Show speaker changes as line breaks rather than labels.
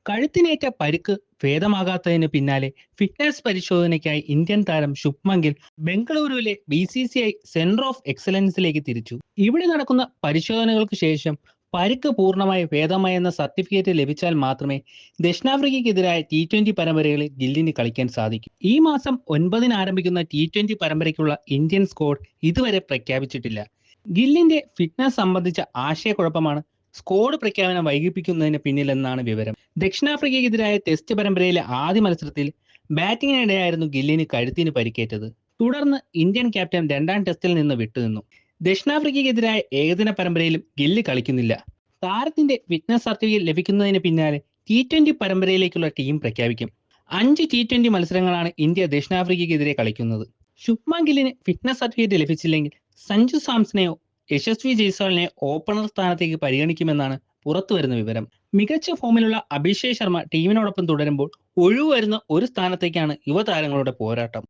കഴുത്തിനേറ്റ പരിക്ക് ഭേദമാകാത്തതിന് പിന്നാലെ ഫിറ്റ്നസ് പരിശോധനയ്ക്കായി ഇന്ത്യൻ താരം ശുഭ്മൻ ഗിൽ ബംഗളൂരുവിലെ BCCI സെന്റർ ഓഫ് എക്സലൻസിലേക്ക് തിരിച്ചു. ഇവിടെ നടക്കുന്ന പരിശോധനകൾക്ക് ശേഷം പരിക്ക് പൂർണ്ണമായി ഭേദമായെന്ന സർട്ടിഫിക്കറ്റ് ലഭിച്ചാൽ മാത്രമേ ദക്ഷിണാഫ്രിക്കയ്ക്കെതിരായ T20 പരമ്പരകളിൽ ഗില്ലിന് കളിക്കാൻ സാധിക്കൂ. ഈ മാസം 9-ന് ആരംഭിക്കുന്ന T20 പരമ്പരയ്ക്കുള്ള ഇന്ത്യൻ സ്ക്വാഡ് ഇതുവരെ പ്രഖ്യാപിച്ചിട്ടില്ല. ഗില്ലിന്റെ ഫിറ്റ്നസ് സംബന്ധിച്ച ആശയക്കുഴപ്പമാണ് സ്ക്വാഡ് പ്രഖ്യാപനം വൈകിപ്പിക്കുന്നതിന് പിന്നിലെന്നാണ് വിവരം. ദക്ഷിണാഫ്രിക്കയ്ക്കെതിരായ ടെസ്റ്റ് പരമ്പരയിലെ ആദ്യ മത്സരത്തിൽ ബാറ്റിംഗിനിടെയായിരുന്നു ഗില്ലിന് കഴുത്തിന് പരിക്കേറ്റത്. തുടർന്ന് ഇന്ത്യൻ ക്യാപ്റ്റൻ രണ്ടാം ടെസ്റ്റിൽ നിന്ന് വിട്ടുനിന്നു. ദക്ഷിണാഫ്രിക്കയ്ക്കെതിരായ ഏകദിന പരമ്പരയിലും ഗില്ല് കളിക്കുന്നില്ല. താരത്തിന്റെ ഫിറ്റ്നസ് സർട്ടിഫിക്കറ്റ് ലഭിക്കുന്നതിന് പിന്നാലെ T20 പരമ്പരയിലേക്കുള്ള ടീം പ്രഖ്യാപിക്കും. 5 T20 മത്സരങ്ങളാണ് ഇന്ത്യ ദക്ഷിണാഫ്രിക്കയ്ക്കെതിരെ കളിക്കുന്നത്. ശുഭ്മാൻ ഗില്ലിന് ഫിറ്റ്നസ് സർട്ടിഫിക്കറ്റ് ലഭിച്ചില്ലെങ്കിൽ സഞ്ജു സാംസണെയോ യശസ്വി ജയ്സ്വാളിനെ ഓപ്പണർ സ്ഥാനത്തേക്ക് പരിഗണിക്കുമെന്നാണ് പുറത്തുവരുന്ന വിവരം. മികച്ച ഫോമിലുള്ള അഭിഷേക് ശർമ്മ ടീമിനോടൊപ്പം തുടരുമ്പോൾ ഒഴിവുവരുന്ന ഒരു സ്ഥാനത്തേക്കാണ് യുവതാരങ്ങളുടെ പോരാട്ടം.